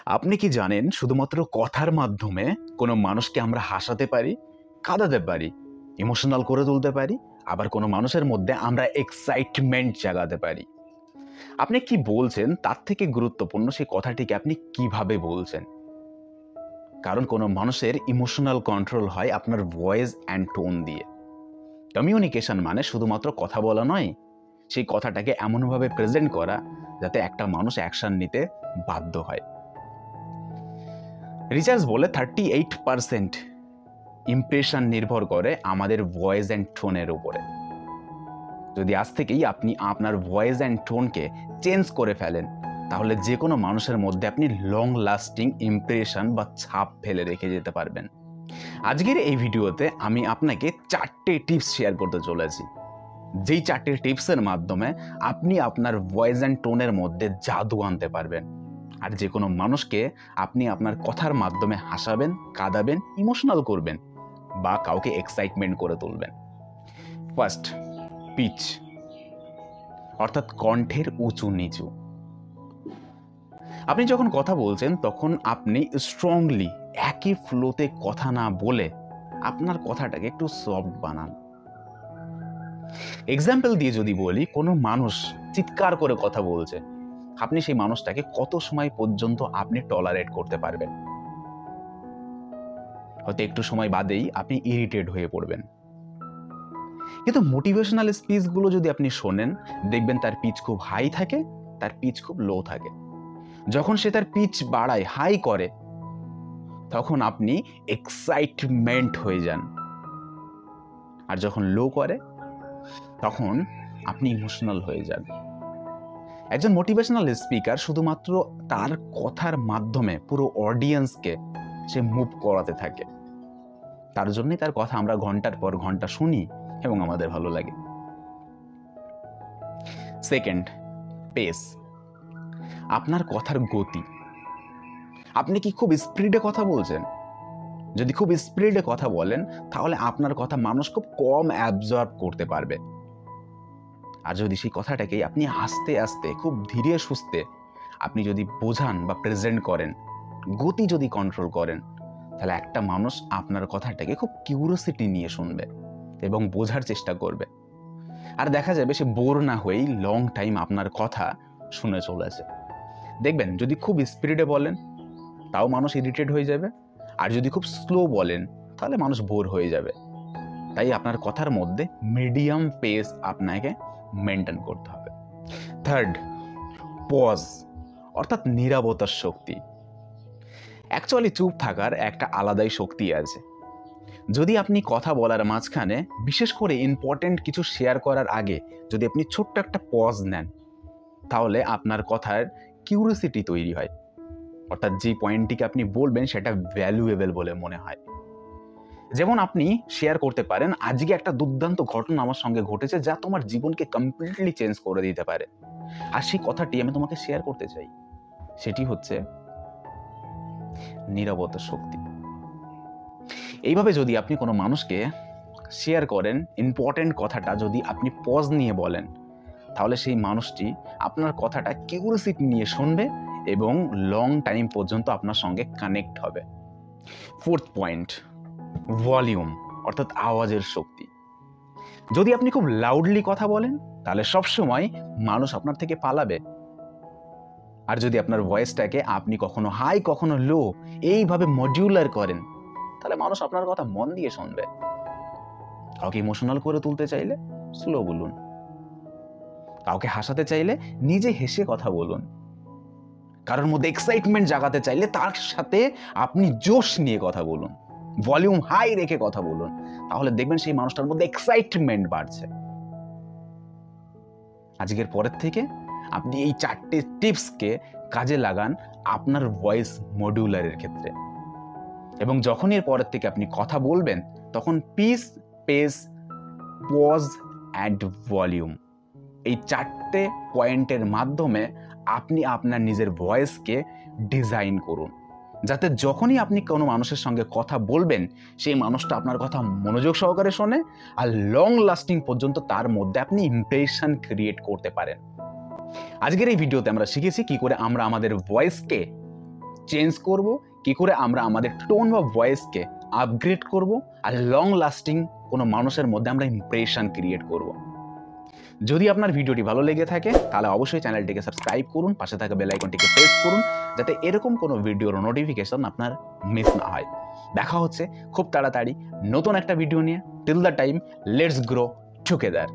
আপনি কি জানেন শুধুমাত্র কথার মাধ্যমে কোনো মানুষকে আমরা হাসাতে পারি, কাঁদাতে পারি, ইমোশনাল করে তুলতে পারি, আবার কোনো মানুষের মধ্যে আমরা এক্সাইটমেন্ট জাগাতে পারি। আপনি কি বলছেন তার থেকে গুরুত্বপূর্ণ সেই কথাটিকে আপনি কিভাবে বলছেন। কারণ কোনো মানুষের ইমোশনাল কন্ট্রোল হয় আপনার ভয়েস অ্যান্ড টোন দিয়ে। কমিউনিকেশন মানে শুধুমাত্র কথা বলা নয়, সেই কথাটাকে এমনভাবে প্রেজেন্ট করা যাতে একটা মানুষ অ্যাকশন নিতে বাধ্য হয়। রিসার্চ বলে 38% ইমপ্রেশন নির্ভর করে আমাদের ভয়েস অ্যান্ড টোনের উপরে। যদি আজ থেকেই আপনি আপনার ভয়েস অ্যান্ড টোনকে চেঞ্জ করে ফেলেন, তাহলে যে কোনো মানুষের মধ্যে আপনি লং লাস্টিং ইমপ্রেশন বা ছাপ ফেলে রেখে যেতে পারবেন। আজকের এই ভিডিওতে আমি আপনাকে 4টে টিপস শেয়ার করতে চলেছি, যেই 4টে টিপসের মাধ্যমে আপনি আপনার ভয়েস অ্যান্ড টোনের মধ্যে জাদু আনতে পারবেন, আর যে কোনো মানুষকে আপনি আপনার কথার মাধ্যমে হাসাবেন, কাঁদাবেন, ইমোশনাল করবেন বা কাউকে এক্সাইটমেন্ট করে তুলবেন। ফার্স্ট, পিচ, অর্থাৎ কণ্ঠের উঁচু নিচু। আপনি যখন কথা বলছেন তখন আপনি স্ট্রংলি একই ফ্লোতে কথা না বলে আপনার কথাটাকে একটু সফট বানান। এক্সাম্পল দিয়ে যদি বলি, কোনো মানুষ চিৎকার করে কথা বলছে, আপনি সেই মানুষটাকে কত সময় পর্যন্ত আপনি টলারেট করতে পারবেন? হয়তো একটু সময় বাদেই আপনি ইরিটেট হয়ে পড়বেন। কিন্তু মোটিভেশনাল স্পিচগুলো যদি আপনি শোনেন, দেখবেন তার পিচ খুব হাই থাকে, তার পিচ খুব লো থাকে। যখন সে তার পিচ বাড়ায়, হাই করে, তখন আপনি এক্সাইটমেন্ট হয়ে যান, আর যখন লো করে তখন আপনি ইমোশনাল হয়ে যান। একজন মোটিভেশনাল স্পিকার শুধুমাত্র তার কথার মাধ্যমে পুরো অডিয়েন্সকে সে মুভ করাতে থাকে। তার জন্যই তার কথা আমরা ঘন্টার পর ঘন্টা শুনি এবং আমাদের ভালো লাগে। সেকেন্ড, পেস, আপনার কথার গতি। আপনি কি খুব স্পিডে কথা বলছেন? যদি খুব স্পিডে কথা বলেন, তাহলে আপনার কথা মানুষ খুব কম অ্যাবজর্ব করতে পারবে। আর যদি সেই কথাটাকে আপনি আস্তে আস্তে, খুব ধীরে সুস্থে আপনি যদি বোঝান বা প্রেজেন্ট করেন, গতি যদি কন্ট্রোল করেন, তাহলে একটা মানুষ আপনার কথাটাকে খুব কিউরিওসিটি নিয়ে শুনবে এবং বোঝার চেষ্টা করবে। আর দেখা যাবে সে বোর না হয়েই লং টাইম আপনার কথা শুনে চলেছে। দেখবেন যদি খুব স্পিডে বলেন, তাও মানুষ ইরিটেট হয়ে যাবে, আর যদি খুব স্লো বলেন, তাহলে মানুষ বোর হয়ে যাবে। তাই আপনার কথার মধ্যে মিডিয়াম পেস আপনাকে মেনটেন করতে হবে। থার্ড, পজ, অর্থাৎ নীরবতার শক্তি। অ্যাকচুয়ালি চুপ থাকার একটা আলাদাই শক্তি আছে। যদি আপনি কথা বলার মাঝখানে, বিশেষ করে ইম্পর্টেন্ট কিছু শেয়ার করার আগে যদি আপনি ছোট্ট একটা পজ নেন, তাহলে আপনার কথার কিউরিওসিটি তৈরি হয়, অর্থাৎ যে পয়েন্টটিকে আপনি বলবেন সেটা ভ্যালুয়েবল বলে মনে হয়। যেমন আপনি শেয়ার করতে পারেন, আজকে একটা দুর্দান্ত ঘটনা আমার সঙ্গে ঘটেছে যা তোমার জীবনকে কমপ্লিটলি চেঞ্জ করে দিতে পারে, আর সেই কথাটি আমি তোমাকে শেয়ার করতে চাই। সেটি হচ্ছে নীরবতার শক্তি। এইভাবে যদি আপনি কোনো মানুষকে শেয়ার করেন, ইম্পর্টেন্ট কথাটা যদি আপনি পজ নিয়ে বলেন, তাহলে সেই মানুষটি আপনার কথাটা কিউরিওসিটি নিয়ে শুনবে এবং লং টাইম পর্যন্ত আপনার সঙ্গে কানেক্ট হবে। ফোর্থ পয়েন্ট, ভলিউম, অর্থাৎ আওয়াজের শক্তি। যদি আপনি খুব লাউডলি কথা বলেন, তাহলে সবসময় মানুষ আপনার থেকে পালাবে। আর যদি আপনার ভয়েসটাকে আপনি কখনো হাই কখনো লো এইভাবে মডিউলার করেন, তাহলে মানুষ আপনার কথা মন দিয়ে শুনবে। কাউকে ইমোশনাল করে তুলতে চাইলে স্লো বলুন, কাউকে হাসাতে চাইলে নিজে হেসে কথা বলুন, কারোর মধ্যে এক্সাইটমেন্ট জাগাতে চাইলে তার সাথে আপনি জোশ নিয়ে কথা বলুন, ভলিউম হাই রেখে কথা বলুন, তাহলে দেখবেন সেই মানুষটার মধ্যে এক্সাইটমেন্ট বাড়ছে। আজকের পরের থেকে আপনি এই 4টে টিপসকে কাজে লাগান আপনার ভয়েস মডিউলারের ক্ষেত্রে, এবং যখন এর পরের থেকে আপনি কথা বলবেন, তখন pitch, pace, pause and volume, এই 4টে পয়েন্টের মাধ্যমে আপনি আপনার নিজের ভয়েসকে ডিজাইন করুন, যাতে যখনই আপনি কোনো মানুষের সঙ্গে কথা বলবেন, সেই মানুষটা আপনার কথা মনোযোগ সহকারে শোনে, আর লং লাস্টিং পর্যন্ত তার মধ্যে আপনি ইমপ্রেশন ক্রিয়েট করতে পারেন। আজকের এই ভিডিওতে আমরা শিখেছি কি করে আমরা আমাদের ভয়েসকে চেঞ্জ করব, কী করে আমরা আমাদের টোন বা ভয়েসকে আপগ্রেড করব, আর লং লাস্টিং কোনো মানুষের মধ্যে আমরা ইমপ্রেশন ক্রিয়েট করব। যদি আপনার ভিডিওটি ভালো লেগে থাকে তাহলে অবশ্যই চ্যানেলটিকে সাবস্ক্রাইব করুন, পাশে থাকা বেল আইকনটিকে প্রেস করুন, যাতে এরকম কোনো ভিডিওর নোটিফিকেশন আপনার মিস না হয়। দেখা হচ্ছে খুব তাড়াতাড়ি নতুন একটা ভিডিও নিয়ে। Till the time, let's grow together.